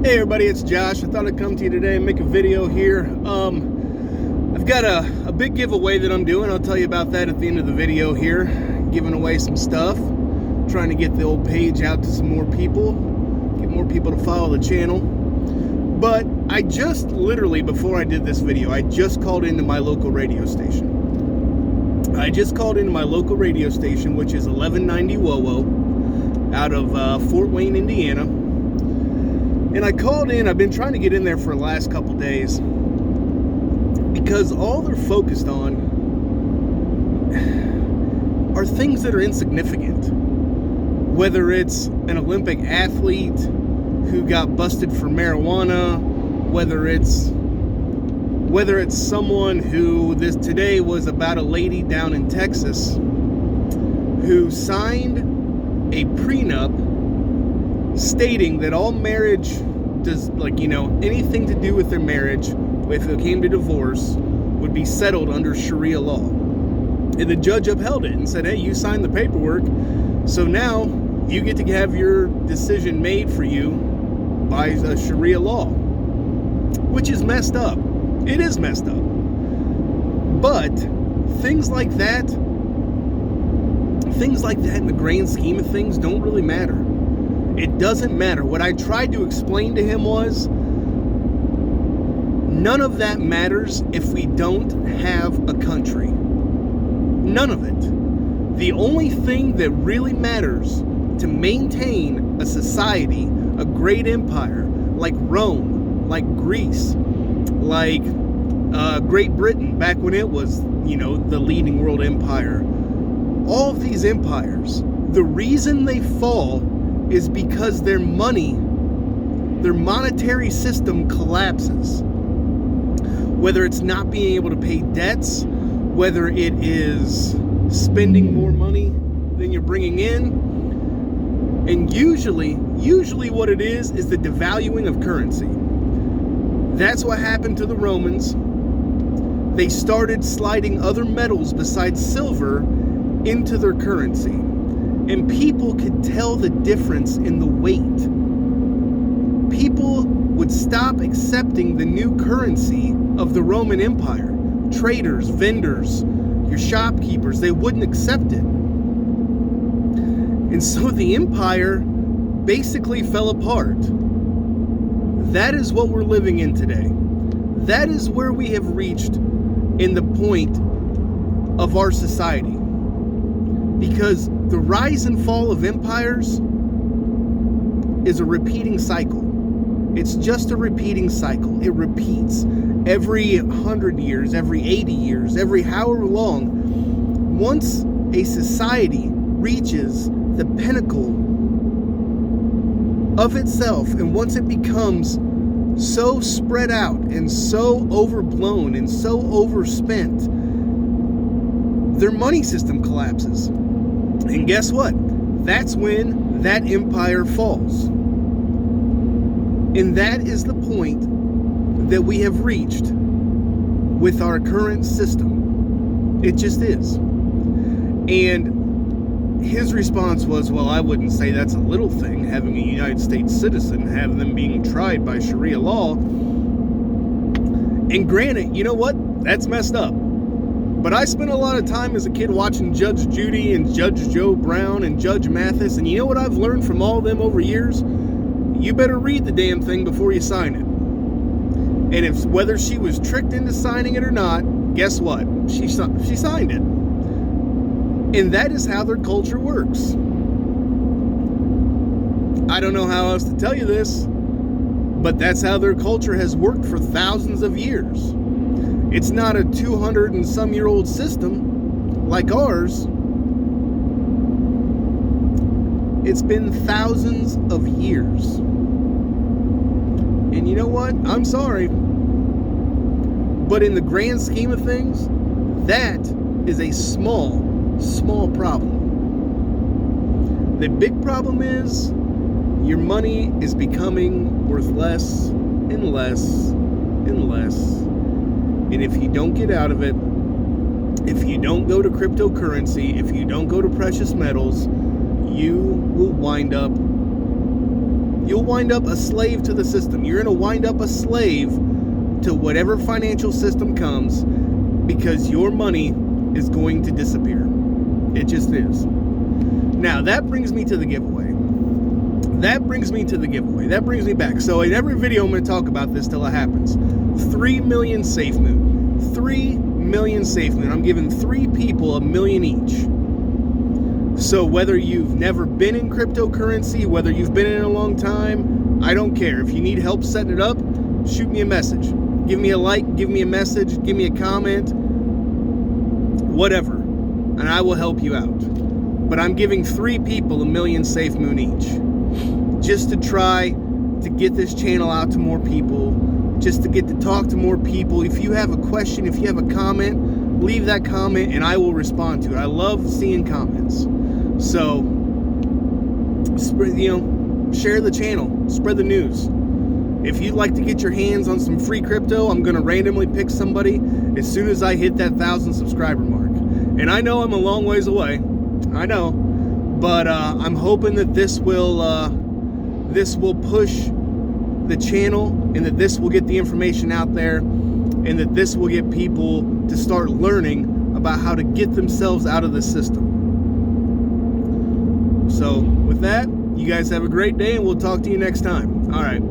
Hey everybody, it's Josh. I thought I'd come to you today and make a video here. I've got a big giveaway that I'm doing. I'll tell you about that at the end of the video here. Giving away some stuff. Trying to get the old page out to some more people. Get more people to follow the channel. But I just literally, before I did this video, I just called into my local radio station. Which is 1190 WOWO out of Fort Wayne, Indiana. And I called in. I've been trying to get in there for the last couple days because all they're focused on are things that are insignificant. Whether it's an Olympic athlete who got busted for marijuana, whether it's someone who today was about a lady down in Texas who signed a prenup stating that all marriage does, anything to do with their marriage, if it came to divorce, would be settled under Sharia law. And the judge upheld it and said, hey, you signed the paperwork, so now you get to have your decision made for you by Sharia law. Which is messed up. It is messed up. But things like that in the grand scheme of things don't really matter. It doesn't matter. What I tried to explain to him was none of that matters if we don't have a country. None of it. The only thing that really matters to maintain a society, a great empire, like Rome, like Greece, like Great Britain, back when it was, the leading world empire. All of these empires, the reason they fall is because their monetary system collapses. Whether it's not being able to pay debts, whether it is spending more money than you're bringing in, and usually what it is the devaluing of currency. That's what happened to the Romans. They started sliding other metals besides silver into their currency. And people could tell the difference in the weight. People would stop accepting the new currency of the Roman Empire. Traders, vendors, your shopkeepers, they wouldn't accept it. And so the empire basically fell apart. That is what we're living in today. That is where we have reached in the point of our society. Because the rise and fall of empires is a repeating cycle. It's just a repeating cycle. It repeats every 100 years, every 80 years, every however long. Once a society reaches the pinnacle of itself, and once it becomes so spread out and so overblown and so overspent, their money system collapses. And guess what? That's when that empire falls. And that is the point that we have reached with our current system. It just is. And his response was, well, I wouldn't say that's a little thing, having a United States citizen, have them being tried by Sharia law. And granted, you know what? That's messed up. But I spent a lot of time as a kid watching Judge Judy and Judge Joe Brown and Judge Mathis, and you know what I've learned from all of them over years? You better read the damn thing before you sign it. And whether she was tricked into signing it or not, guess what? She signed it. And that is how their culture works. I don't know how else to tell you this, but that's how their culture has worked for thousands of years. It's not a 200 and some year old system like ours. It's been thousands of years. And you know what? I'm sorry. But in the grand scheme of things, that is a small problem. The big problem is your money is becoming worth less and less and less. And if you don't get out of it, if you don't go to cryptocurrency, if you don't go to precious metals, you will wind up you'll wind up a slave to the system. You're going to wind up a slave to whatever financial system comes, because your money is going to disappear. It just is. Now, that brings me to the giveaway. That brings me back. So in every video, I'm going to talk about this till it happens. 3 million Safemoon. 3 million Safemoon. I'm giving 3 people $1 million each. So whether you've never been in cryptocurrency, whether you've been in it a long time, I don't care. If you need help setting it up, shoot me a message. Give me a like, give me a message, give me a comment, whatever, and I will help you out. But I'm giving 3 people $1 million Safemoon each, just to try to get this channel out to more people, just to get to talk to more people. If you have a question, if you have a comment, leave that comment and I will respond to it. I love seeing comments. So, share the channel, spread the news. If you'd like to get your hands on some free crypto, I'm going to randomly pick somebody as soon as I hit that 1,000 subscriber mark. And I know I'm a long ways away. I know. But I'm hoping that this will push the channel, and that this will get the information out there, and that this will get people to start learning about how to get themselves out of the system. So with that, you guys have a great day, and we'll talk to you next time. All right.